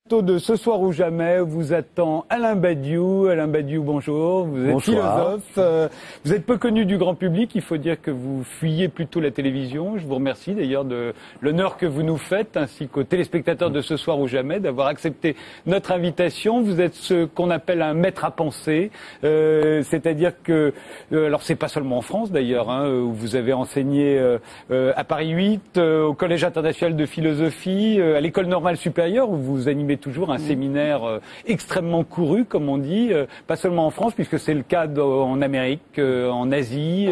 De Ce soir ou jamais vous attend Alain Badiou. Alain Badiou, bonjour. Vous êtes philosophe. Vous êtes peu connu du grand public. Il faut dire que vous fuyez plutôt la télévision. Je vous remercie d'ailleurs de l'honneur que vous nous faites, ainsi qu'aux téléspectateurs de Ce soir ou jamais, d'avoir accepté notre invitation. Vous êtes ce qu'on appelle un maître à penser. C'est-à-dire que, alors c'est pas seulement en France d'ailleurs, où vous avez enseigné à Paris 8, au Collège international de philosophie, à l'École normale supérieure, où vous animez toujours un séminaire extrêmement couru, comme on dit, pas seulement en France, puisque c'est le cas en Amérique, en Asie,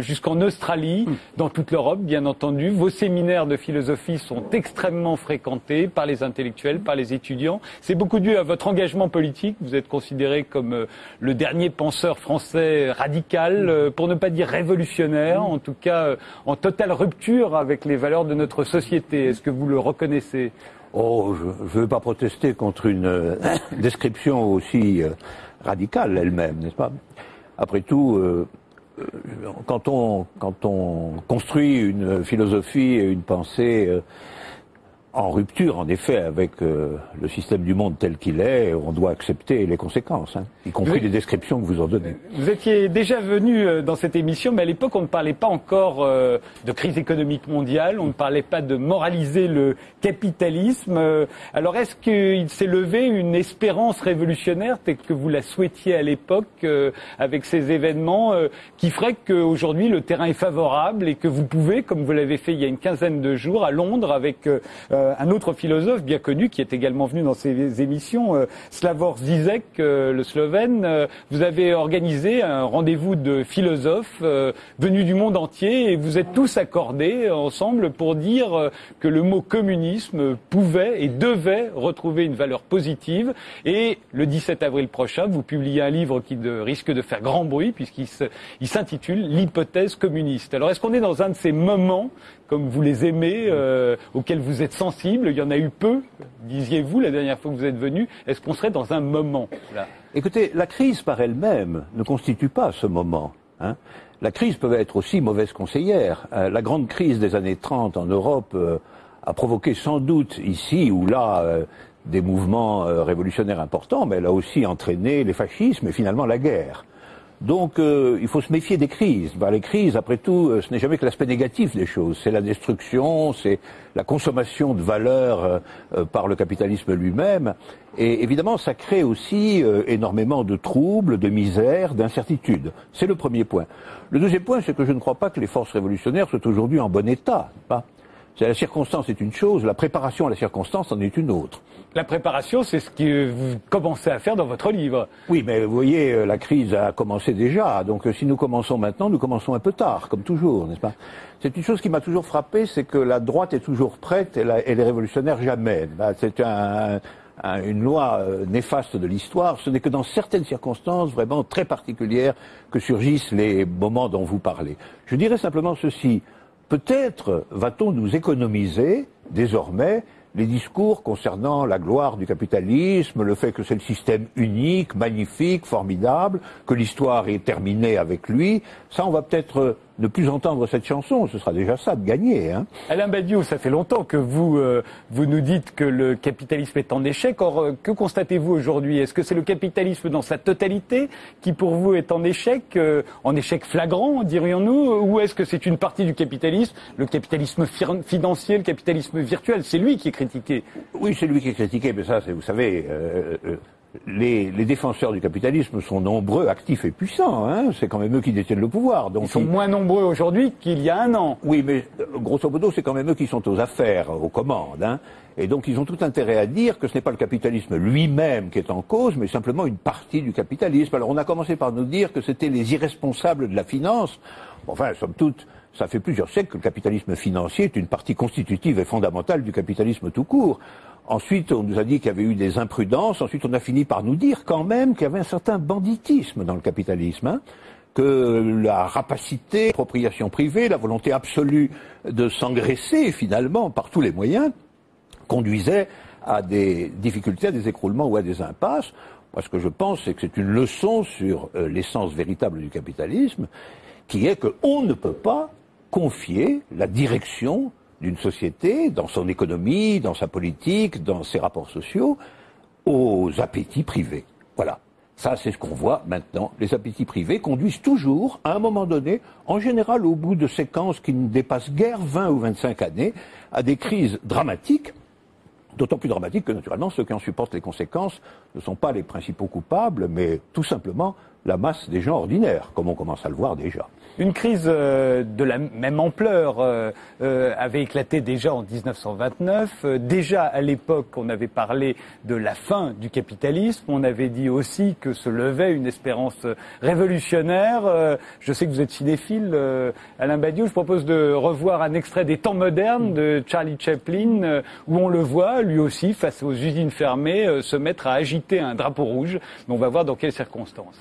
jusqu'en Australie, dans toute l'Europe, bien entendu. Vos séminaires de philosophie sont extrêmement fréquentés par les intellectuels, par les étudiants. C'est beaucoup dû à votre engagement politique. Vous êtes considéré comme le dernier penseur français radical, pour ne pas dire révolutionnaire, en tout cas en totale rupture avec les valeurs de notre société. Est-ce que vous le reconnaissez ? Oh, je ne veux pas protester contre une description aussi radicale elle-même, n'est-ce pas? Après tout, quand on construit une philosophie et une pensée en rupture, en effet, avec le système du monde tel qu'il est, on doit accepter les conséquences, y compris les descriptions que vous en donnez. Vous étiez déjà venu dans cette émission, mais à l'époque, on ne parlait pas encore de crise économique mondiale, on ne parlait pas de moraliser le capitalisme. Alors, est-ce qu'il s'est levé une espérance révolutionnaire, telle que vous la souhaitiez à l'époque, avec ces événements, qui ferait qu'aujourd'hui, le terrain est favorable et que vous pouvez, comme vous l'avez fait il y a une quinzaine de jours, à Londres, avec un autre philosophe bien connu qui est également venu dans ces émissions, Slavoj Zizek, le Slovène. Vous avez organisé un rendez-vous de philosophes venus du monde entier et vous êtes tous accordés ensemble pour dire que le mot communisme pouvait et devait retrouver une valeur positive. Et le 17 avril prochain, vous publiez un livre qui risque de faire grand bruit puisqu'il s'intitule « L'hypothèse communiste ». Alors est-ce qu'on est dans un de ces moments, comme vous les aimez, auxquels vous êtes sensible? Il y en a eu peu, disiez-vous, la dernière fois que vous êtes venu. Est-ce qu'on serait dans un moment là? Écoutez, la crise par elle-même ne constitue pas ce moment. La crise peut être aussi mauvaise conseillère. La grande crise des années 30 en Europe a provoqué sans doute ici ou là des mouvements révolutionnaires importants, mais elle a aussi entraîné les fascismes et finalement la guerre. Donc il faut se méfier des crises. Les crises, après tout, ce n'est jamais que l'aspect négatif des choses. C'est la destruction, c'est la consommation de valeurs par le capitalisme lui-même. Et évidemment, ça crée aussi énormément de troubles, de misère, d'incertitudes. C'est le premier point. Le deuxième point, c'est que je ne crois pas que les forces révolutionnaires soient aujourd'hui en bon état. La circonstance est une chose, la préparation à la circonstance en est une autre. La préparation, c'est ce que vous commencez à faire dans votre livre. Oui, mais vous voyez, la crise a commencé déjà. Donc si nous commençons maintenant, nous commençons un peu tard, comme toujours, n'est-ce pas? C'est une chose qui m'a toujours frappé, c'est que la droite est toujours prête et les révolutionnaires jamais. C'est une loi néfaste de l'histoire. Ce n'est que dans certaines circonstances vraiment très particulières que surgissent les moments dont vous parlez. Je dirais simplement ceci. Peut-être va-t-on nous économiser, désormais, les discours concernant la gloire du capitalisme, le fait que c'est le système unique, magnifique, formidable, que l'histoire est terminée avec lui. Ça, on va peut-être ne plus entendre cette chanson, ce sera déjà ça de gagner. Alain Badiou, ça fait longtemps que vous nous dites que le capitalisme est en échec. Or, que constatez-vous aujourd'hui? Est-ce que c'est le capitalisme dans sa totalité qui, pour vous, est en échec flagrant, dirions-nous, ou est-ce que c'est une partie du capitalisme, le capitalisme financier, le capitalisme virtuel? C'est lui qui est critiqué. Oui, c'est lui qui est critiqué, mais ça, vous savez... Les défenseurs du capitalisme sont nombreux, actifs et puissants. C'est quand même eux qui détiennent le pouvoir. Donc ils sont moins nombreux aujourd'hui qu'il y a un an. Oui, mais grosso modo, c'est quand même eux qui sont aux affaires, aux commandes. Et donc ils ont tout intérêt à dire que ce n'est pas le capitalisme lui-même qui est en cause, mais simplement une partie du capitalisme. Alors on a commencé par nous dire que c'était les irresponsables de la finance. Enfin, somme toute, ça fait plusieurs siècles que le capitalisme financier est une partie constitutive et fondamentale du capitalisme tout court. Ensuite, on nous a dit qu'il y avait eu des imprudences. Ensuite, on a fini par nous dire quand même qu'il y avait un certain banditisme dans le capitalisme, que la rapacité, l'appropriation privée, la volonté absolue de s'engraisser finalement par tous les moyens conduisait à des difficultés, à des écroulements ou à des impasses. Moi, ce que je pense, c'est que c'est une leçon sur l'essence véritable du capitalisme, qui est qu'on ne peut pas confier la direction d'une société, dans son économie, dans sa politique, dans ses rapports sociaux, aux appétits privés. Voilà. Ça, c'est ce qu'on voit maintenant. Les appétits privés conduisent toujours, à un moment donné, en général au bout de séquences qui ne dépassent guère 20 ou 25 années, à des crises dramatiques, d'autant plus dramatiques que, naturellement, ceux qui en supportent les conséquences ne sont pas les principaux coupables, mais tout simplement la masse des gens ordinaires, comme on commence à le voir déjà. Une crise de la même ampleur avait éclaté déjà en 1929. Déjà à l'époque, on avait parlé de la fin du capitalisme. On avait dit aussi que se levait une espérance révolutionnaire. Je sais que vous êtes cinéphile, Alain Badiou. Je propose de revoir un extrait des Temps modernes de Charlie Chaplin, où on le voit, lui aussi, face aux usines fermées, se mettre à agiter un drapeau rouge. Mais on va voir dans quelles circonstances.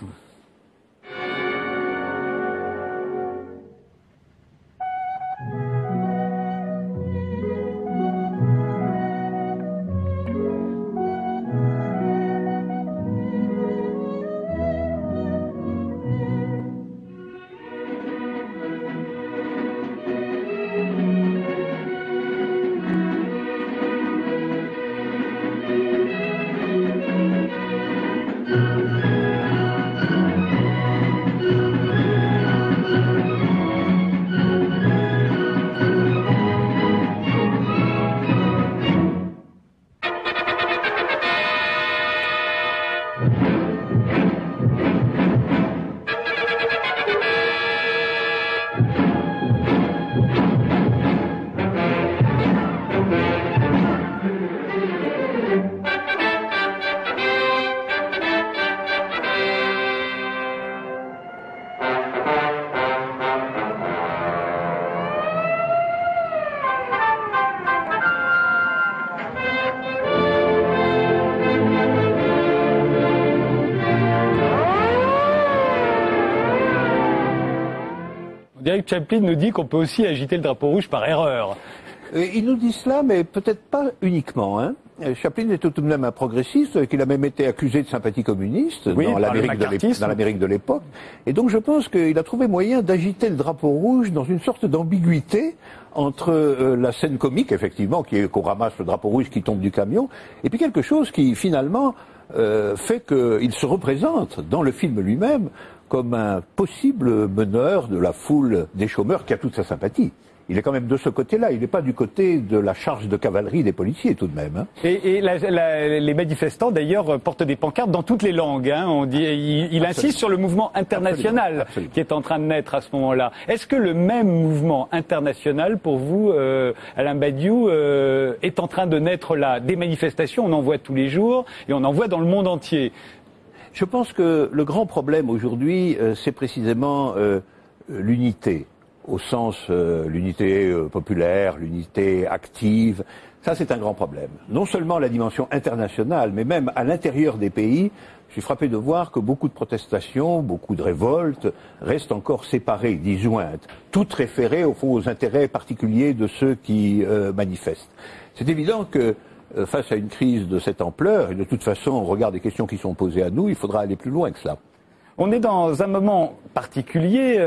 Chaplin nous dit qu'on peut aussi agiter le drapeau rouge par erreur. Il nous dit cela, mais peut-être pas uniquement. Hein. Chaplin était tout de même un progressiste, qu'il a même été accusé de sympathie communiste dans l'Amérique de l'époque. Et donc je pense qu'il a trouvé moyen d'agiter le drapeau rouge dans une sorte d'ambiguïté entre la scène comique, effectivement, qu'on ramasse le drapeau rouge qui tombe du camion, et puis quelque chose qui finalement fait qu'il se représente dans le film lui-même comme un possible meneur de la foule des chômeurs qui a toute sa sympathie. Il est quand même de ce côté-là, il n'est pas du côté de la charge de cavalerie des policiers tout de même. Hein. Et les manifestants d'ailleurs portent des pancartes dans toutes les langues. Hein. On dit, il insiste sur le mouvement international qui est en train de naître à ce moment-là. Est-ce que le même mouvement international pour vous, Alain Badiou, est en train de naître là? Des manifestations, on en voit tous les jours et on en voit dans le monde entier. Je pense que le grand problème aujourd'hui, c'est précisément l'unité, au sens l'unité populaire, l'unité active. Ça, c'est un grand problème. Non seulement la dimension internationale, mais même à l'intérieur des pays, je suis frappé de voir que beaucoup de protestations, beaucoup de révoltes restent encore séparées, disjointes, toutes référées au fond aux intérêts particuliers de ceux qui manifestent. C'est évident que face à une crise de cette ampleur, et de toute façon, au regard des questions qui sont posées à nous, il faudra aller plus loin que cela. On est dans un moment particulier.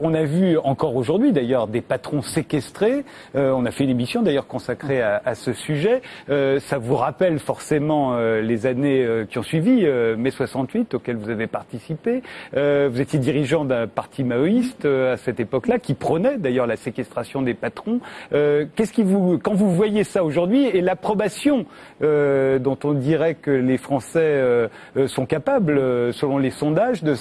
On a vu encore aujourd'hui d'ailleurs des patrons séquestrés. On a fait une émission d'ailleurs consacrée à ce sujet. Ça vous rappelle forcément les années qui ont suivi mai 68 auxquelles vous avez participé. Vous étiez dirigeant d'un parti maoïste à cette époque-là qui prônait d'ailleurs la séquestration des patrons. Qu'est-ce qui quand vous voyez ça aujourd'hui et l'approbation dont on dirait que les Français sont capables, selon les sondages, de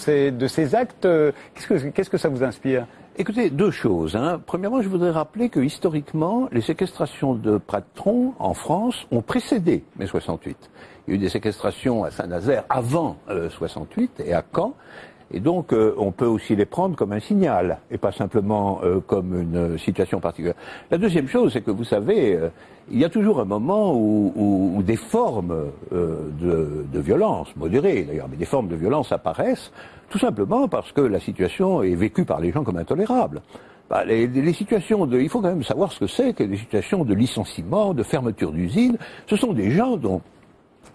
ces actes, qu'est-ce que ça vous inspire? Écoutez, deux choses. Hein. Premièrement, je voudrais rappeler que historiquement, les séquestrations de patrons en France ont précédé mai 68. Il y a eu des séquestrations à Saint-Nazaire avant 68 et à Caen. Et donc, on peut aussi les prendre comme un signal, et pas simplement comme une situation particulière. La deuxième chose, c'est que vous savez, il y a toujours un moment où des formes de violence, modérées d'ailleurs, mais des formes de violence apparaissent, tout simplement parce que la situation est vécue par les gens comme intolérable. Bah, les situations il faut quand même savoir ce que c'est que des situations de licenciement, de fermeture d'usine. Ce sont des gens dont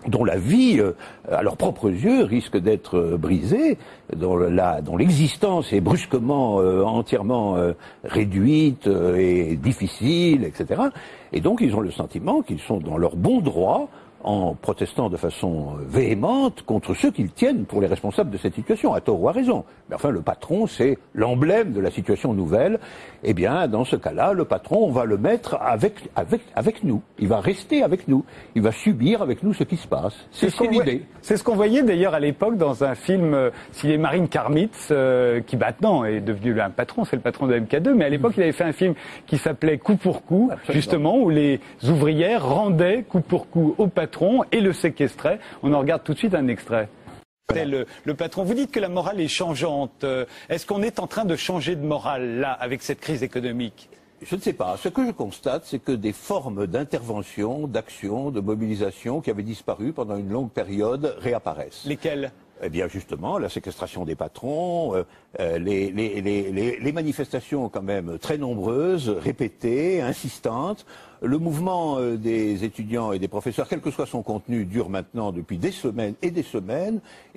dont la vie, à leurs propres yeux, risque d'être brisée, dont l'existence est brusquement, entièrement réduite et difficile, etc. Et donc ils ont le sentiment qu'ils sont dans leur bon droit en protestant de façon véhémente contre ceux qu'ils tiennent pour les responsables de cette situation, à tort ou à raison. Mais enfin, le patron, c'est l'emblème de la situation nouvelle. Eh bien, dans ce cas-là, le patron, on va le mettre avec nous. Il va rester avec nous. Il va subir avec nous ce qui se passe. C'est l'idée. C'est ce qu'on voyait d'ailleurs à l'époque dans un film signé Marine Karmitz, qui maintenant est devenu un patron, c'est le patron de MK2, mais à l'époque, il avait fait un film qui s'appelait Coup pour coup, absolument, justement, où les ouvrières rendaient coup pour coup au patron et le séquestrait. On en regarde tout de suite un extrait. Voilà. Le patron, vous dites que la morale est changeante. Est-ce qu'on est en train de changer de morale, là, avec cette crise économique ? Je ne sais pas. Ce que je constate, c'est que des formes d'intervention, d'action, de mobilisation qui avaient disparu pendant une longue période réapparaissent. Lesquelles ? Eh bien, justement, la séquestration des patrons, les manifestations quand même très nombreuses, répétées, insistantes. Le mouvement des étudiants et des professeurs, quel que soit son contenu, dure maintenant depuis des semaines, et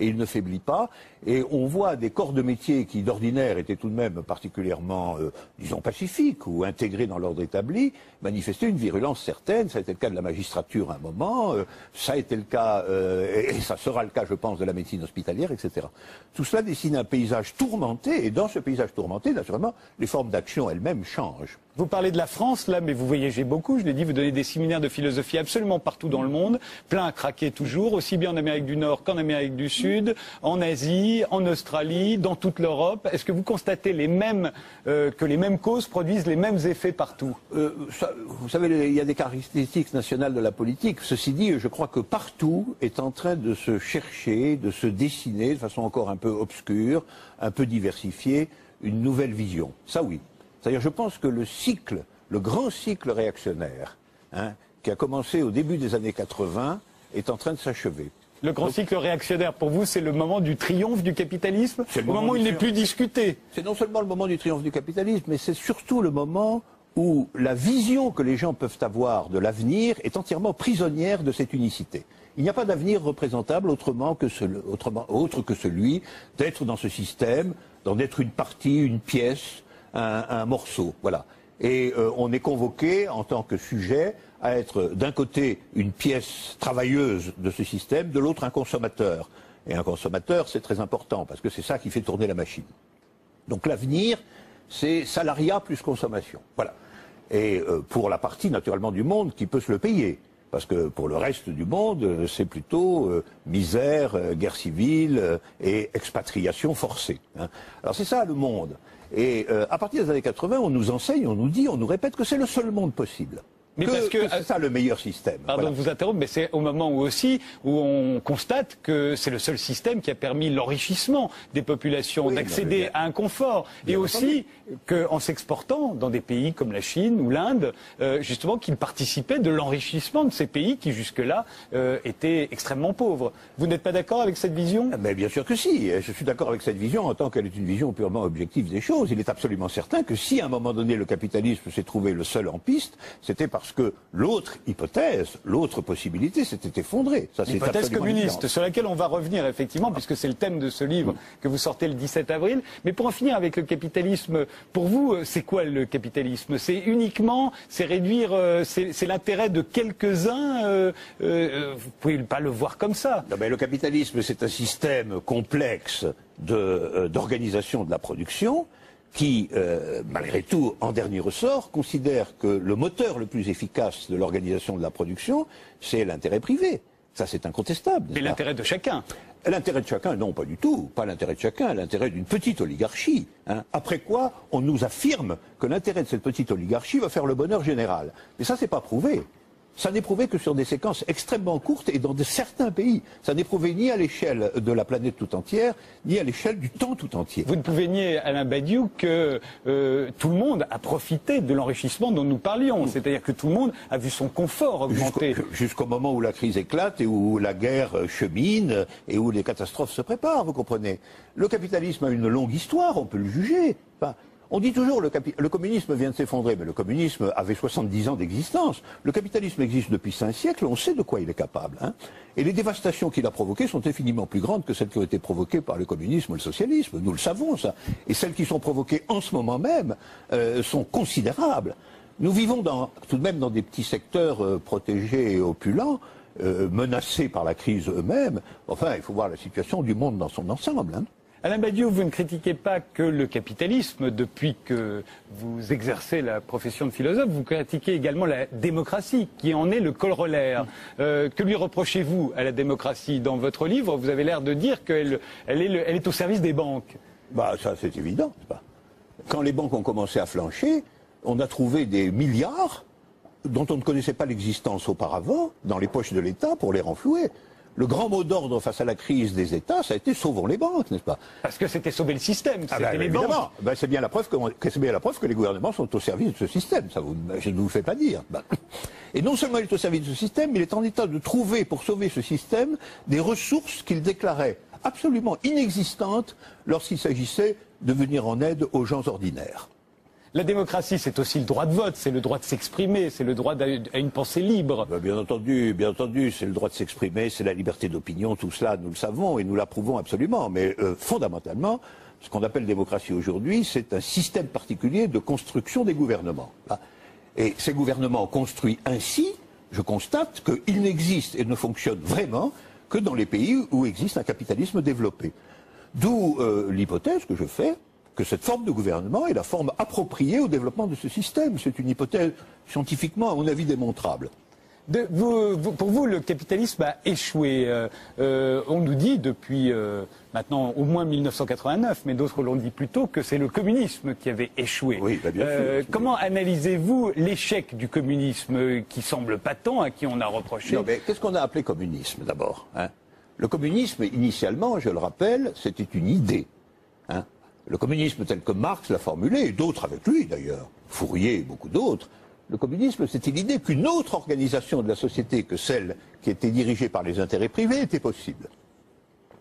il ne faiblit pas. Et on voit des corps de métier qui, d'ordinaire, étaient tout de même particulièrement, disons, pacifiques ou intégrés dans l'ordre établi, manifester une virulence certaine. Ça a été le cas de la magistrature à un moment, ça a été le cas, et ça sera le cas, je pense, de la médecine hospitalière, etc. Tout cela dessine un paysage tourmenté, et dans ce paysage tourmenté, naturellement, les formes d'action elles-mêmes changent. Vous parlez de la France, là, mais vous voyagez beaucoup, je l'ai dit, vous donnez des séminaires de philosophie absolument partout dans le monde, plein à craquer toujours, aussi bien en Amérique du Nord qu'en Amérique du Sud, en Asie, en Australie, dans toute l'Europe. Est-ce que vous constatez que les mêmes causes produisent les mêmes effets partout ? Vous savez, il y a des caractéristiques nationales de la politique. Ceci dit, je crois que partout est en train de se chercher, de se dessiner, de façon encore un peu obscure, un peu diversifiée, une nouvelle vision. Ça oui. C'est-à-dire, je pense que le grand cycle réactionnaire, qui a commencé au début des années 80, est en train de s'achever. Le grand cycle réactionnaire, pour vous, c'est le moment du triomphe du capitalisme, au moment où il n'est plus discuté. C'est non seulement le moment du triomphe du capitalisme, mais c'est surtout le moment où la vision que les gens peuvent avoir de l'avenir est entièrement prisonnière de cette unicité. Il n'y a pas d'avenir représentable autre que celui d'être dans ce système, d'en être une partie, une pièce, un morceau, voilà. Et on est convoqué en tant que sujet à être d'un côté une pièce travailleuse de ce système, de l'autre un consommateur. Et un consommateur, c'est très important parce que c'est ça qui fait tourner la machine. Donc l'avenir, c'est salariat plus consommation, voilà. Et pour la partie naturellement du monde qui peut se le payer. Parce que pour le reste du monde, c'est plutôt misère, guerre civile et expatriation forcée. Alors c'est ça le monde. Et à partir des années 80, on nous enseigne, on nous dit, on nous répète que c'est le seul monde possible. Mais parce que c'est ça le meilleur système. Pardon de vous interrompre, mais c'est au moment où on constate que c'est le seul système qui a permis l'enrichissement des populations, d'accéder à un confort. Et aussi qu'en s'exportant dans des pays comme la Chine ou l'Inde, justement, qu'ils participaient de l'enrichissement de ces pays qui jusque-là étaient extrêmement pauvres. Vous n'êtes pas d'accord avec cette vision ? Mais bien sûr que si. Je suis d'accord avec cette vision en tant qu'elle est une vision purement objective des choses. Il est absolument certain que si à un moment donné le capitalisme s'est trouvé le seul en piste, c'était parce que l'autre hypothèse, l'autre possibilité s'était effondrée. L'hypothèse communiste, sur laquelle on va revenir effectivement, puisque c'est le thème de ce livre que vous sortez le 17 avril. Mais pour en finir avec le capitalisme, pour vous, c'est quoi le capitalisme ? C'est uniquement, c'est réduire, c'est l'intérêt de quelques-uns. Vous pouvez pas le voir comme ça. Non, mais le capitalisme, c'est un système complexe d'organisation de la production qui, malgré tout, en dernier ressort, considère que le moteur le plus efficace de l'organisation de la production, c'est l'intérêt privé. Ça, c'est incontestable. Mais l'intérêt de chacun. L'intérêt de chacun, non, pas du tout. Pas l'intérêt de chacun, l'intérêt d'une petite oligarchie. Après quoi, on nous affirme que l'intérêt de cette petite oligarchie va faire le bonheur général. Mais ça, c'est pas prouvé. Ça n'est prouvé que sur des séquences extrêmement courtes et dans certains pays. Ça n'est prouvé ni à l'échelle de la planète tout entière, ni à l'échelle du temps tout entier. Vous ne pouvez nier, Alain Badiou, que tout le monde a profité de l'enrichissement dont nous parlions. C'est-à-dire que tout le monde a vu son confort augmenter. Jusqu'au moment où la crise éclate et où la guerre chemine et où les catastrophes se préparent, vous comprenez. Le capitalisme a une longue histoire, on peut le juger. Enfin, On dit toujours le communisme vient de s'effondrer, mais le communisme avait 70 ans d'existence. Le capitalisme existe depuis 5 siècles, on sait de quoi il est capable. Hein. Et les dévastations qu'il a provoquées sont infiniment plus grandes que celles qui ont été provoquées par le communisme ou le socialisme. Nous le savons, ça. Et celles qui sont provoquées en ce moment même sont considérables. Nous vivons tout de même dans des petits secteurs protégés et opulents, menacés par la crise eux-mêmes. Enfin, il faut voir la situation du monde dans son ensemble. Hein. Alain Badiou, vous ne critiquez pas que le capitalisme depuis que vous exercez la profession de philosophe, vous critiquez également la démocratie, qui en est le corollaire. Que lui reprochez-vous à la démocratie? Dans votre livre, vous avez l'air de dire qu'elle est au service des banques. Bah, ça, c'est évident. Quand les banques ont commencé à flancher, on a trouvé des milliards dont on ne connaissait pas l'existence auparavant dans les poches de l'État pour les renflouer. Le grand mot d'ordre face à la crise des États, ça a été sauvons les banques, n'est-ce pas? Parce que c'était sauver le système, c'était les banques. C'est bien la preuve que les gouvernements sont au service de ce système, ça je ne vous le fais pas dire. Et non seulement il est au service de ce système, mais il est en état de trouver, pour sauver ce système, des ressources qu'il déclarait absolument inexistantes lorsqu'il s'agissait de venir en aide aux gens ordinaires. La démocratie, c'est aussi le droit de vote, c'est le droit de s'exprimer, c'est le droit à une pensée libre. Bien entendu, c'est le droit de s'exprimer, c'est la liberté d'opinion, tout cela, nous le savons et nous l'approuvons absolument. Mais fondamentalement, ce qu'on appelle démocratie aujourd'hui, c'est un système particulier de construction des gouvernements. Et ces gouvernements construits ainsi, je constate qu'ils n'existent et ne fonctionnent vraiment que dans les pays où existe un capitalisme développé. D'où l'hypothèse que je fais que cette forme de gouvernement est la forme appropriée au développement de ce système. C'est une hypothèse scientifiquement, à mon avis, démontrable. Pour vous, le capitalisme a échoué. On nous dit depuis maintenant au moins 1989, mais d'autres l'ont dit plus tôt, que c'est le communisme qui avait échoué. Oui, bien sûr. Comment analysez-vous l'échec du communisme qui semble patent, à qui on a reproché? Non, mais qu'est-ce qu'on a appelé communisme d'abord, hein? Le communisme, initialement, je le rappelle, c'était une idée. Hein? Le communisme tel que Marx l'a formulé, et d'autres avec lui d'ailleurs, Fourier et beaucoup d'autres, le communisme c'était l'idée qu'une autre organisation de la société que celle qui était dirigée par les intérêts privés était possible.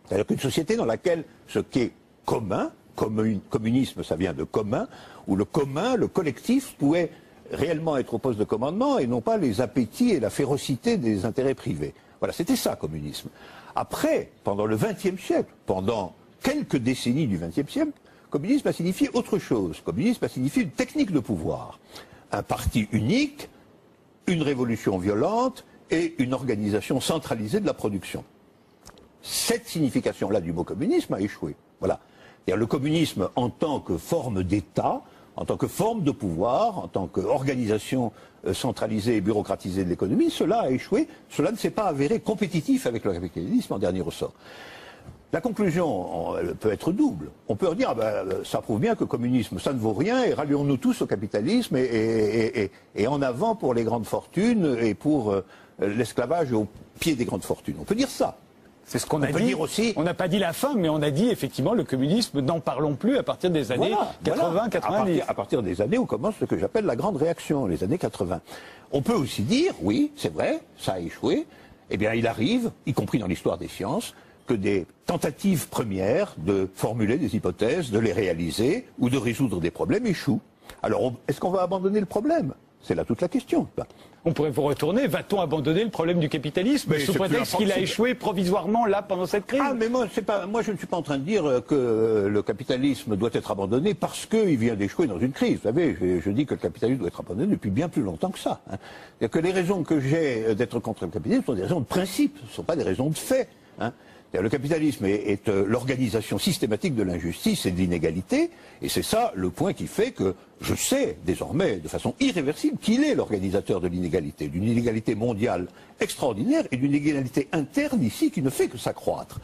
C'est-à-dire qu'une société dans laquelle ce qui est commun, communisme ça vient de commun, où le commun, le collectif pouvait réellement être au poste de commandement et non pas les appétits et la férocité des intérêts privés. Voilà, c'était ça, communisme. Après, pendant le XXe siècle, pendant quelques décennies du XXe siècle, communisme a signifié autre chose. Communisme a signifié une technique de pouvoir. Un parti unique, une révolution violente et une organisation centralisée de la production. Cette signification-là du mot communisme a échoué. Voilà. C'est-à-dire le communisme en tant que forme d'État, en tant que forme de pouvoir, en tant qu'organisation centralisée et bureaucratisée de l'économie, cela a échoué. Cela ne s'est pas avéré compétitif avec le capitalisme en dernier ressort. La conclusion peut être double. On peut dire, ça prouve bien que le communisme, ça ne vaut rien, et rallions-nous tous au capitalisme, et en avant pour les grandes fortunes, et pour l'esclavage au pied des grandes fortunes. On peut dire ça. C'est ce qu'on a dit. Aussi... On n'a pas dit la fin, mais on a dit effectivement le communisme, n'en parlons plus à partir des années 80-90. À partir des années où commence ce que j'appelle la grande réaction, les années 80. On peut aussi dire, oui, c'est vrai, ça a échoué, eh bien il arrive, y compris dans l'histoire des sciences, que des tentatives premières de formuler des hypothèses, de les réaliser ou de résoudre des problèmes échouent. Alors, est-ce qu'on va abandonner le problème? C'est là toute la question. On pourrait vous retourner. Va-t-on abandonner le problème du capitalisme sous prétexte qu'il a échoué provisoirement là pendant cette crise? Ah, mais moi, je ne suis pas en train de dire que le capitalisme doit être abandonné parce qu'il vient d'échouer dans une crise. Vous savez, je dis que le capitalisme doit être abandonné depuis bien plus longtemps que ça. Hein. C'est-à-dire que les raisons que j'ai d'être contre le capitalisme sont des raisons de principe, ce ne sont pas des raisons de fait. Hein. Le capitalisme est l'organisation systématique de l'injustice et de l'inégalité, et c'est ça le point qui fait que je sais désormais, de façon irréversible, qu'il est l'organisateur de l'inégalité, d'une inégalité mondiale extraordinaire et d'une inégalité interne ici qui ne fait que s'accroître.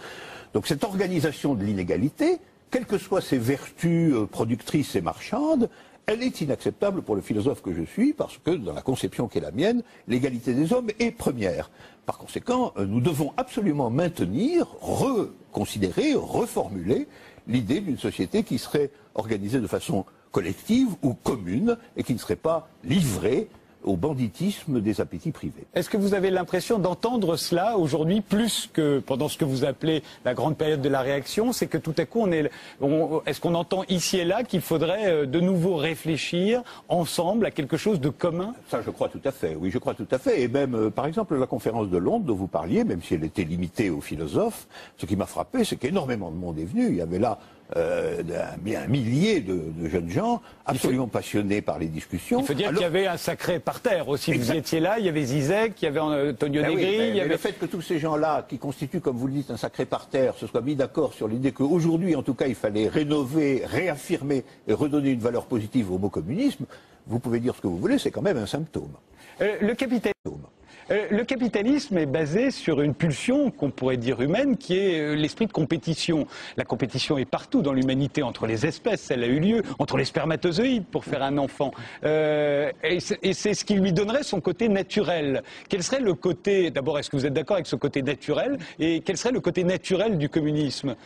Donc cette organisation de l'inégalité, quelles que soient ses vertus productrices et marchandes, elle est inacceptable pour le philosophe que je suis, parce que dans la conception qui est la mienne, l'égalité des hommes est première. Par conséquent, nous devons absolument maintenir, reconsidérer, reformuler l'idée d'une société qui serait organisée de façon collective ou commune et qui ne serait pas livrée au banditisme des appétits privés. Est-ce que vous avez l'impression d'entendre cela aujourd'hui plus que pendant ce que vous appelez la grande période de la réaction? C'est que tout à coup, est-ce qu'on entend ici et là qu'il faudrait de nouveau réfléchir ensemble à quelque chose de commun? Ça, je crois tout à fait. Oui, je crois tout à fait. Et même, par exemple, la conférence de Londres dont vous parliez, même si elle était limitée aux philosophes, ce qui m'a frappé, c'est qu'énormément de monde est venu. Il y avait là un millier de jeunes gens absolument passionnés par les discussions. Il faut dire qu'il y avait un sacré parterre aussi. Vous étiez là, il y avait Zizek, il y avait Antonio Negri. Il y avait... Le fait que tous ces gens-là, qui constituent, comme vous le dites, un sacré parterre, se soient mis d'accord sur l'idée qu'aujourd'hui, en tout cas, il fallait rénover, réaffirmer et redonner une valeur positive au mot communisme, vous pouvez dire ce que vous voulez, c'est quand même un symptôme. Le capitalisme est basé sur une pulsion qu'on pourrait dire humaine, qui est l'esprit de compétition. La compétition est partout dans l'humanité, entre les espèces, elle a eu lieu, entre les spermatozoïdes pour faire un enfant. Et c'est ce qui lui donnerait son côté naturel. Quel serait le côté, d'abord, est-ce que vous êtes d'accord avec ce côté naturel, et quel serait le côté naturel du communisme?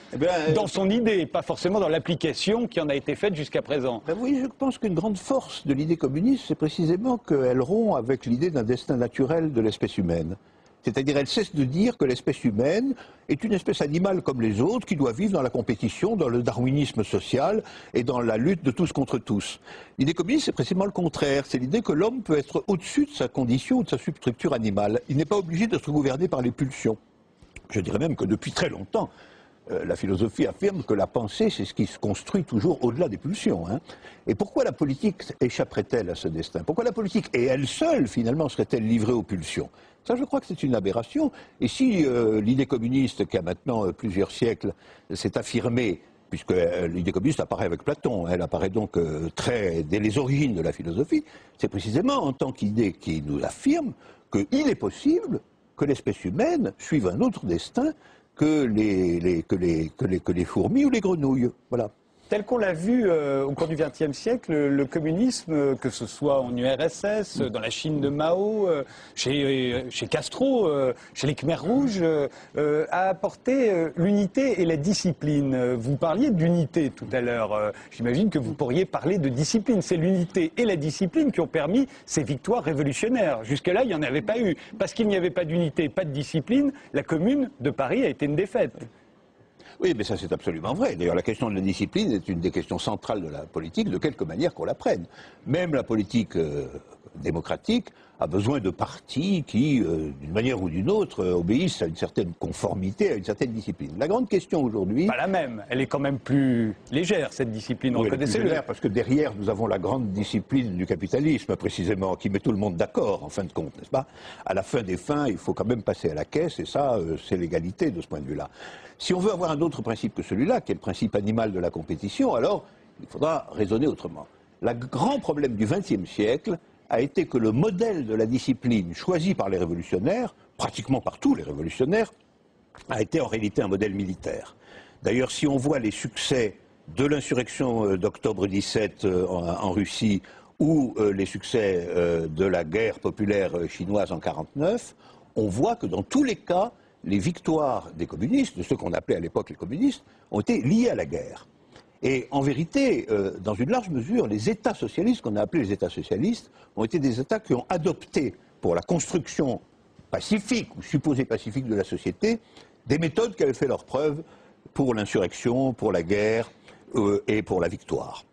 Dans son idée, pas forcément dans l'application qui en a été faite jusqu'à présent. Oui, je pense qu'une grande force de l'idée communiste, c'est précisément qu'elle rompt avec l'idée d'un destin naturel de l'espèce humaine. C'est-à-dire, elle cesse de dire que l'espèce humaine est une espèce animale comme les autres, qui doit vivre dans la compétition, dans le darwinisme social et dans la lutte de tous contre tous. L'idée communiste, c'est précisément le contraire. C'est l'idée que l'homme peut être au-dessus de sa condition ou de sa substructure animale. Il n'est pas obligé d'être gouverné par les pulsions. Je dirais même que depuis très longtemps, la philosophie affirme que la pensée, c'est ce qui se construit toujours au-delà des pulsions. Hein. Et pourquoi la politique échapperait-elle à ce destin? Pourquoi la politique, et elle seule, finalement, serait-elle livrée aux pulsions? Ça, je crois que c'est une aberration. Et si l'idée communiste, qui a maintenant plusieurs siècles, s'est affirmée, puisque l'idée communiste apparaît avec Platon, elle apparaît donc dès les origines de la philosophie, c'est précisément en tant qu'idée qui nous affirme qu'il est possible que l'espèce humaine suive un autre destin que les fourmis ou les grenouilles. Voilà. Tel qu'on l'a vu au cours du XXe siècle, le communisme, que ce soit en URSS, dans la Chine de Mao, chez Castro, chez les Khmers rouges, a apporté l'unité et la discipline. Vous parliez d'unité tout à l'heure. J'imagine que vous pourriez parler de discipline. C'est l'unité et la discipline qui ont permis ces victoires révolutionnaires. Jusque-là, il n'y en avait pas eu. Parce qu'il n'y avait pas d'unité, pas de discipline, la Commune de Paris a été une défaite. Oui, mais ça c'est absolument vrai. D'ailleurs, la question de la discipline est une des questions centrales de la politique, de quelque manière qu'on la prenne. Même la politique démocratique a besoin de partis qui, d'une manière ou d'une autre, obéissent à une certaine conformité, à une certaine discipline. La grande question aujourd'hui... Pas la même. Elle est quand même plus légère, cette discipline. Oui, reconnaissez-le. Parce que derrière, nous avons la grande discipline du capitalisme, précisément, qui met tout le monde d'accord, en fin de compte, n'est-ce pas? À la fin des fins, il faut quand même passer à la caisse, et ça, c'est l'égalité de ce point de vue-là. Si on veut avoir un autre principe que celui-là, qui est le principe animal de la compétition, alors il faudra raisonner autrement. Le grand problème du XXe siècle a été que le modèle de la discipline choisi par les révolutionnaires, pratiquement par tous les révolutionnaires, a été en réalité un modèle militaire. D'ailleurs, si on voit les succès de l'insurrection d'octobre 17 en Russie ou les succès de la guerre populaire chinoise en 1949, on voit que dans tous les cas, les victoires des communistes, de ceux qu'on appelait à l'époque les communistes, ont été liées à la guerre. Et en vérité, dans une large mesure, les États socialistes, qu'on a appelés les États socialistes, ont été des États qui ont adopté, pour la construction pacifique ou supposée pacifique de la société, des méthodes qui avaient fait leur preuve pour l'insurrection, pour la guerre et pour la victoire.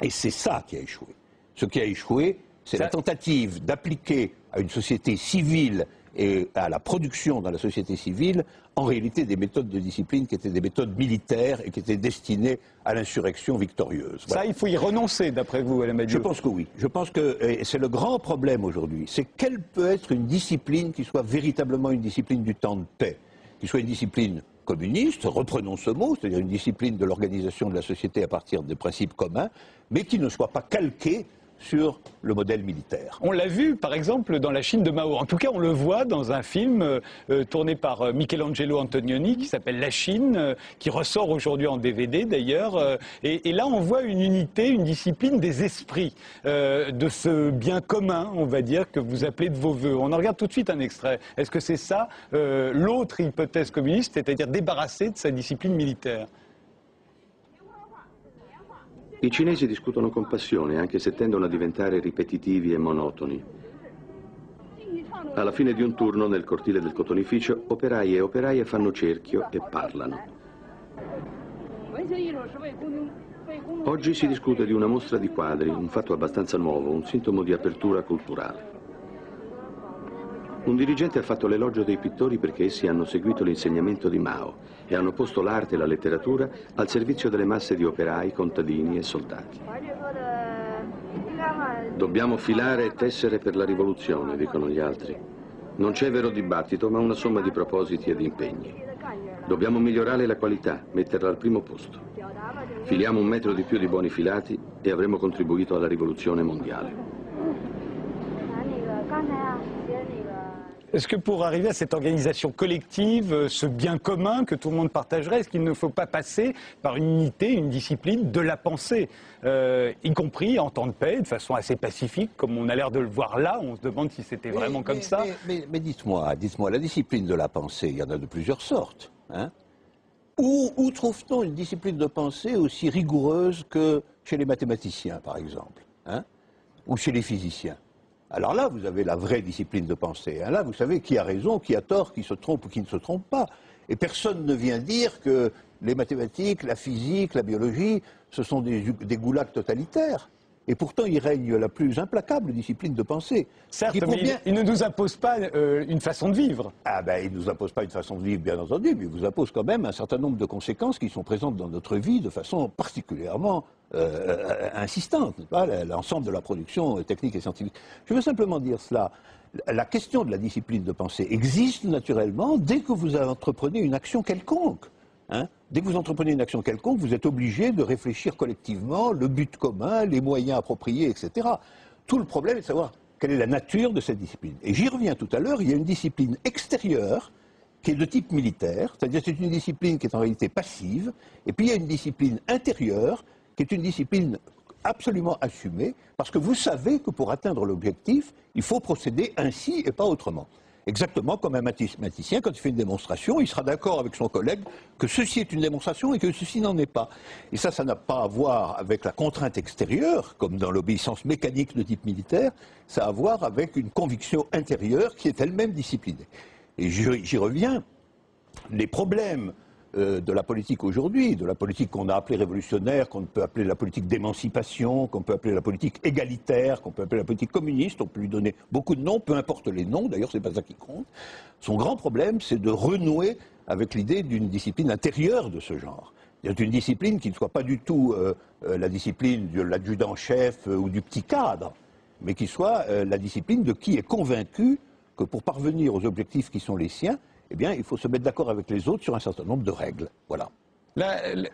Et c'est ça qui a échoué. Ce qui a échoué, c'est la tentative d'appliquer à une société civile et à la production dans la société civile, en réalité des méthodes de discipline qui étaient des méthodes militaires et qui étaient destinées à l'insurrection victorieuse. Voilà. Ça, il faut y renoncer, d'après vous, Alain Badiou? Je pense que oui. Je pense que c'est le grand problème aujourd'hui. C'est quelle peut être une discipline qui soit véritablement une discipline du temps de paix, qui soit une discipline communiste, reprenons ce mot, c'est-à-dire une discipline de l'organisation de la société à partir de principes communs, mais qui ne soit pas calquée sur le modèle militaire. On l'a vu, par exemple, dans la Chine de Mao. En tout cas, on le voit dans un film tourné par Michelangelo Antonioni qui s'appelle La Chine, qui ressort aujourd'hui en DVD d'ailleurs. Et là, on voit une unité, une discipline des esprits, de ce bien commun, on va dire, que vous appelez de vos voeux. On en regarde tout de suite un extrait. Est-ce que c'est ça, l'autre hypothèse communiste, c'est-à-dire débarrasser de sa discipline militaire? I cinesi discutono con passione, anche se tendono a diventare ripetitivi e monotoni. Alla fine di un turno nel cortile del cotonificio, operai e operaie fanno cerchio e parlano. Oggi si discute di una mostra di quadri, un fatto abbastanza nuovo, un sintomo di apertura culturale. Un dirigente ha fatto l'elogio dei pittori perché essi hanno seguito l'insegnamento di Mao e hanno posto l'arte e la letteratura al servizio delle masse di operai, contadini e soldati. Dobbiamo filare e tessere per la rivoluzione, dicono gli altri. Non c'è vero dibattito, ma una somma di propositi ed impegni. Dobbiamo migliorare la qualità, metterla al primo posto. Filiamo 1 metro di più di buoni filati e avremo contribuito alla rivoluzione mondiale. Est-ce que pour arriver à cette organisation collective, ce bien commun que tout le monde partagerait, est-ce qu'il ne faut pas passer par une unité, une discipline de la pensée, y compris en temps de paix, de façon assez pacifique, comme on a l'air de le voir là, on se demande si c'était vraiment comme ça. Mais dites-moi, la discipline de la pensée, il y en a de plusieurs sortes. Hein? Où trouve-t-on une discipline de pensée aussi rigoureuse que chez les mathématiciens, par exemple, hein? Ou chez les physiciens? Alors là, vous avez la vraie discipline de pensée. Hein. Là, vous savez qui a raison, qui a tort, qui se trompe ou qui ne se trompe pas. Et personne ne vient dire que les mathématiques, la physique, la biologie, ce sont des goulags totalitaires. Et pourtant, il règne la plus implacable discipline de pensée. Certes, mais il ne nous impose pas une façon de vivre. Ah ben, il ne nous impose pas une façon de vivre, bien entendu, mais il vous impose quand même un certain nombre de conséquences qui sont présentes dans notre vie de façon particulièrement insistante. L'ensemble de la production technique et scientifique. Je veux simplement dire cela. La question de la discipline de pensée existe naturellement dès que vous entreprenez une action quelconque. Hein? Dès que vous entreprenez une action quelconque, vous êtes obligé de réfléchir collectivement, le but commun, les moyens appropriés, etc. Tout le problème est de savoir quelle est la nature de cette discipline. Et j'y reviens tout à l'heure, il y a une discipline extérieure qui est de type militaire, c'est-à-dire c'est une discipline qui est en réalité passive, et puis il y a une discipline intérieure qui est une discipline absolument assumée, parce que vous savez que pour atteindre l'objectif, il faut procéder ainsi et pas autrement. Exactement comme un mathématicien, quand il fait une démonstration, il sera d'accord avec son collègue que ceci est une démonstration et que ceci n'en est pas. Et ça n'a pas à voir avec la contrainte extérieure, comme dans l'obéissance mécanique de type militaire, ça a à voir avec une conviction intérieure qui est elle-même disciplinée. Et j'y reviens, les problèmes de la politique aujourd'hui, de la politique qu'on a appelée révolutionnaire, qu'on peut appeler la politique d'émancipation, qu'on peut appeler la politique égalitaire, qu'on peut appeler la politique communiste, on peut lui donner beaucoup de noms, peu importe les noms, d'ailleurs c'est pas ça qui compte. Son grand problème, c'est de renouer avec l'idée d'une discipline intérieure de ce genre. C'est une discipline qui ne soit pas du tout la discipline de l'adjudant-chef ou du petit cadre, mais qui soit la discipline de qui est convaincu que pour parvenir aux objectifs qui sont les siens, eh bien, il faut se mettre d'accord avec les autres sur un certain nombre de règles. Voilà.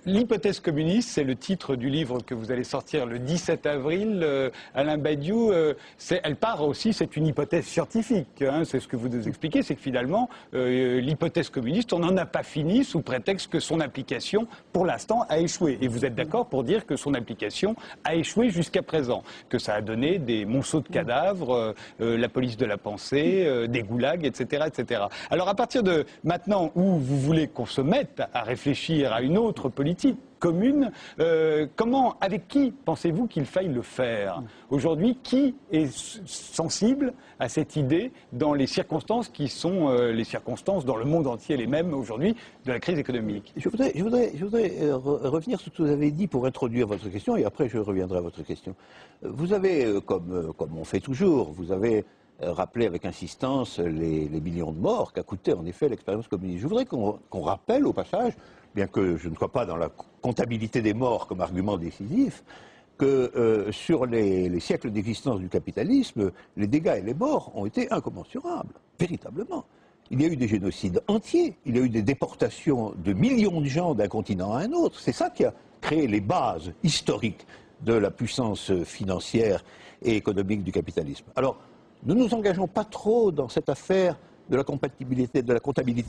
L'hypothèse communiste, c'est le titre du livre que vous allez sortir le 17 avril. Alain Badiou, elle part aussi, c'est une hypothèse scientifique. Hein, c'est ce que vous nous expliquez, c'est que finalement, l'hypothèse communiste, on n'en a pas fini sous prétexte que son application, pour l'instant, a échoué. Et vous êtes d'accord pour dire que son application a échoué jusqu'à présent, que ça a donné des monceaux de cadavres, la police de la pensée, des goulags, etc., etc. Alors à partir de maintenant où vous voulez qu'on se mette à réfléchir à une autre politique commune, avec qui pensez-vous qu'il faille le faire? Aujourd'hui, qui est sensible à cette idée dans les circonstances qui sont les circonstances dans le monde entier les mêmes aujourd'hui de la crise économique? Je voudrais revenir sur ce que vous avez dit pour introduire votre question et après je reviendrai à votre question. Vous avez, comme on fait toujours, vous avez rappelé avec insistance les millions de morts qu'a coûté en effet l'expérience communiste. Je voudrais qu'on rappelle au passage, bien que je ne sois pas dans la comptabilité des morts comme argument décisif, que sur les siècles d'existence du capitalisme, les dégâts et les morts ont été incommensurables, véritablement. Il y a eu des génocides entiers, il y a eu des déportations de millions de gens d'un continent à un autre. C'est ça qui a créé les bases historiques de la puissance financière et économique du capitalisme. Alors, ne nous engageons pas trop dans cette affaire de la comptabilité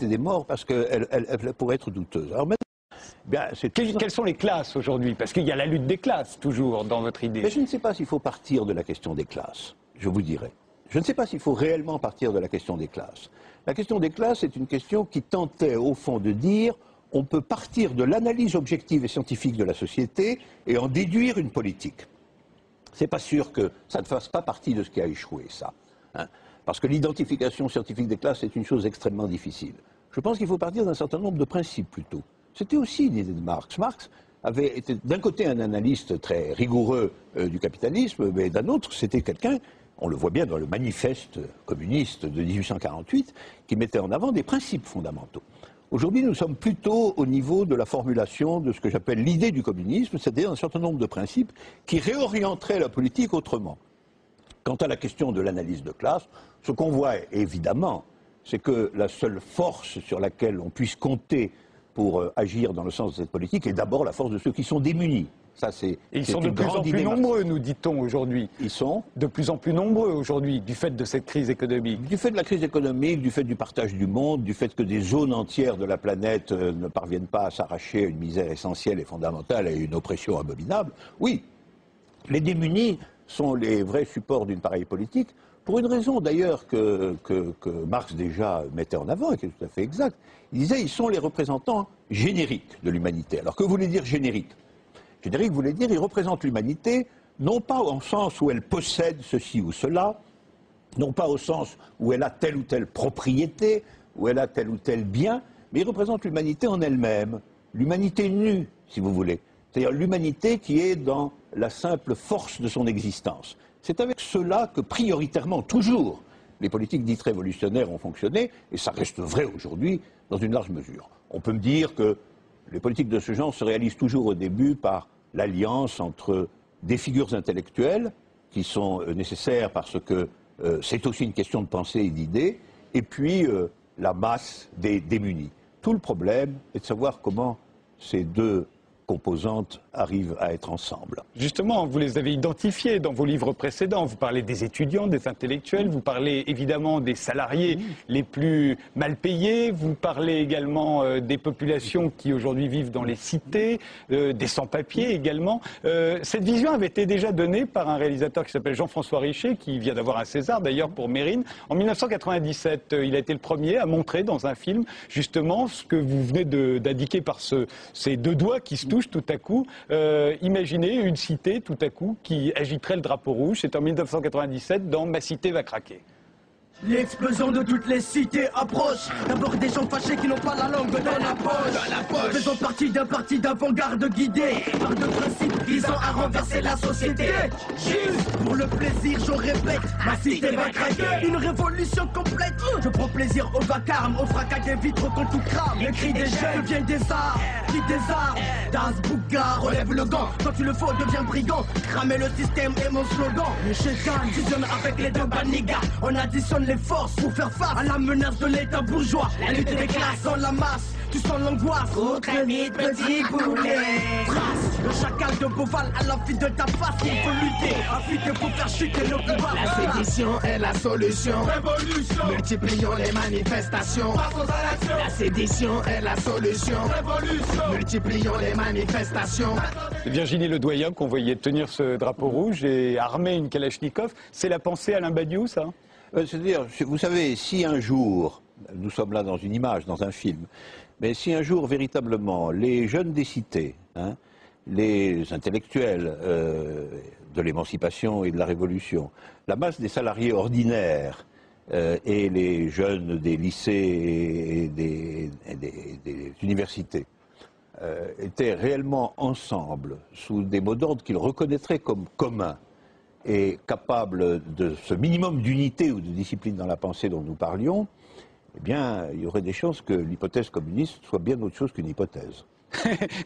des morts parce qu'elle pourrait être douteuse. Alors maintenant, quelles sont les classes aujourd'hui? Parce qu'il y a la lutte des classes toujours dans votre idée. Mais je ne sais pas s'il faut partir de la question des classes, je vous dirais. Je ne sais pas s'il faut réellement partir de la question des classes. La question des classes est une question qui tentait au fond de dire on peut partir de l'analyse objective et scientifique de la société et en déduire une politique. C'est pas sûr que ça ne fasse pas partie de ce qui a échoué, ça. Hein. parce que l'identification scientifique des classes est une chose extrêmement difficile. Je pense qu'il faut partir d'un certain nombre de principes plutôt. C'était aussi une idée de Marx. Marx avait été d'un côté un analyste très rigoureux du capitalisme, mais d'un autre c'était quelqu'un, on le voit bien dans le manifeste communiste de 1848, qui mettait en avant des principes fondamentaux. Aujourd'hui, nous sommes plutôt au niveau de la formulation de ce que j'appelle l'idée du communisme, c'est-à-dire un certain nombre de principes qui réorienteraient la politique autrement. Quant à la question de l'analyse de classe, ce qu'on voit évidemment, c'est que la seule force sur laquelle on puisse compter pour agir dans le sens de cette politique est d'abord la force de ceux qui sont démunis. Ça, ils sont de plus en plus nombreux, nous dit-on aujourd'hui. Ils sont de plus en plus nombreux aujourd'hui, du fait de cette crise économique. Du fait de la crise économique, du fait du partage du monde, du fait que des zones entières de la planète ne parviennent pas à s'arracher à une misère essentielle et fondamentale et à une oppression abominable. Oui, les démunis sont les vrais supports d'une pareille politique, pour une raison d'ailleurs que Marx déjà mettait en avant et qui est tout à fait exact. Il disait ils sont les représentants génériques de l'humanité. Alors que voulait dire générique? Générique voulait dire ils représentent l'humanité non pas au sens où elle possède ceci ou cela, non pas au sens où elle a telle ou telle propriété, où elle a tel ou tel bien, mais ils représentent l'humanité en elle-même, l'humanité nue, si vous voulez. C'est-à-dire l'humanité qui est dans la simple force de son existence. C'est avec cela que prioritairement, toujours, les politiques dites révolutionnaires ont fonctionné, et ça reste vrai aujourd'hui dans une large mesure. On peut me dire que les politiques de ce genre se réalisent toujours au début par l'alliance entre des figures intellectuelles qui sont nécessaires parce que c'est aussi une question de pensée et d'idées, et puis la masse des démunis. Tout le problème est de savoir comment ces deux composantes arrivent à être ensemble. Justement, vous les avez identifiées dans vos livres précédents. Vous parlez des étudiants, des intellectuels, vous parlez évidemment des salariés les plus mal payés, vous parlez également des populations qui aujourd'hui vivent dans les cités, des sans-papiers également. Cette vision avait été déjà donnée par un réalisateur qui s'appelle Jean-François Richer, qui vient d'avoir un César d'ailleurs pour Mérine. En 1997, il a été le premier à montrer dans un film justement ce que vous venez d'indiquer par ces deux doigts qui se touchent tout à coup. Imaginez une cité tout à coup qui agiterait le drapeau rouge. C'est en 1997 dans Ma cité va craquer. L'explosion de toutes les cités approche. D'abord des gens fâchés qui n'ont pas la langue dans la poche. Faisant partie d'un parti d'avant-garde guidé par de principes visant à renverser la société. Juste pour le plaisir, je répète, ma cité va craquer. Une révolution complète. Je prends plaisir au vacarme, au fracas des vitres quand tout crame. Le cri des jeunes vient des arts, qui des arts. Das Bouga, relève le gant. Quand tu le faut, deviens brigand. Cramer le système est mon slogan. Le chétan fusionne avec les deux banigas. On additionne les forces pour faire face à la menace de l'état bourgeois. La lutte des classes en la masse, tu sens l'angoisse. Trop très vite, petit poulet. Trace, le chacal de Beauval à la vie de ta face. Il faut lutter, affûter pour faire chuter le pouvoir. La sédition est la solution. Révolution. Multiplions les manifestations. Passons à l'action. La sédition est la solution. Révolution. Multiplions les manifestations. Virginie Ledoyen qu'on voyait tenir ce drapeau rouge et armer une Kalachnikov. C'est la pensée Alain Badiou, ça? C'est-à-dire, vous savez, si un jour, nous sommes là dans une image, dans un film, mais si un jour, véritablement, les jeunes des cités, les intellectuels de l'émancipation et de la révolution, la masse des salariés ordinaires et les jeunes des lycées et des universités étaient réellement ensemble, sous des mots d'ordre qu'ils reconnaîtraient comme communs, et capable de ce minimum d'unité ou de discipline dans la pensée dont nous parlions, eh bien, il y aurait des chances que l'hypothèse communiste soit bien autre chose qu'une hypothèse.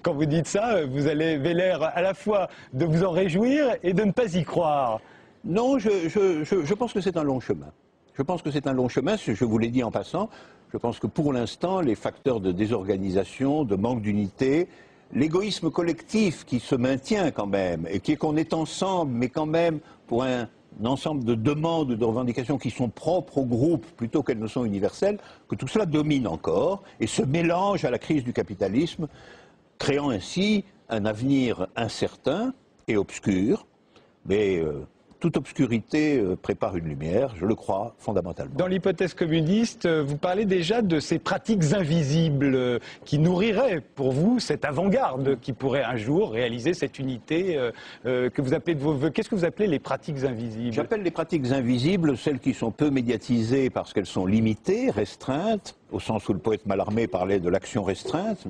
Quand vous dites ça, vous avez l'air à la fois de vous en réjouir et de ne pas y croire. Non, je pense que c'est un long chemin. Je pense que c'est un long chemin, je vous l'ai dit en passant. Je pense que pour l'instant, les facteurs de désorganisation, de manque d'unité, l'égoïsme collectif qui se maintient quand même, et qui est qu'on est ensemble, mais quand même pour un ensemble de demandes, de revendications qui sont propres au groupe plutôt qu'elles ne sont universelles, que tout cela domine encore et se mélange à la crise du capitalisme, créant ainsi un avenir incertain et obscur, mais toute obscurité prépare une lumière, je le crois fondamentalement. Dans l'hypothèse communiste, vous parlez déjà de ces pratiques invisibles qui nourriraient pour vous cette avant-garde qui pourrait un jour réaliser cette unité que vous appelez de vos voeux. Qu'est-ce que vous appelez les pratiques invisibles? J'appelle les pratiques invisibles celles qui sont peu médiatisées parce qu'elles sont limitées, restreintes, au sens où le poète Mallarmé parlait de l'action restreinte,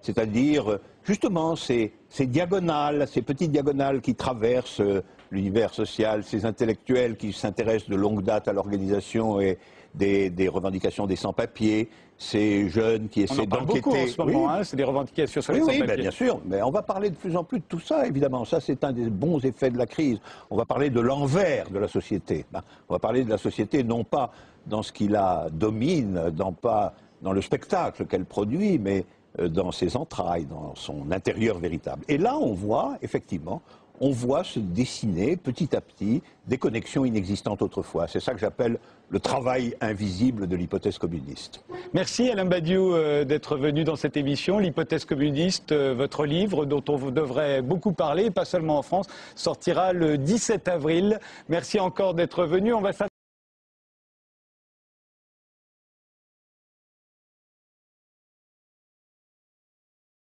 c'est-à-dire justement ces diagonales, ces petites diagonales qui traversent l'univers social, ces intellectuels qui s'intéressent de longue date à l'organisation et des revendications des sans-papiers, ces jeunes qui essaient d'enquêter. Beaucoup en ce moment, hein, c'est des revendications sur les sans-papiers. Oui, bien sûr, mais on va parler de plus en plus de tout ça, évidemment. Ça, c'est un des bons effets de la crise. On va parler de l'envers de la société. On va parler de la société non pas dans ce qui la domine, pas dans le spectacle qu'elle produit, mais dans ses entrailles, dans son intérieur véritable. Et là, on voit, effectivement, se dessiner petit à petit des connexions inexistantes autrefois. C'est ça que j'appelle le travail invisible de l'hypothèse communiste. Merci Alain Badiou d'être venu dans cette émission. L'hypothèse communiste, votre livre dont on devrait beaucoup parler, pas seulement en France, sortira le 17 avril. Merci encore d'être venu.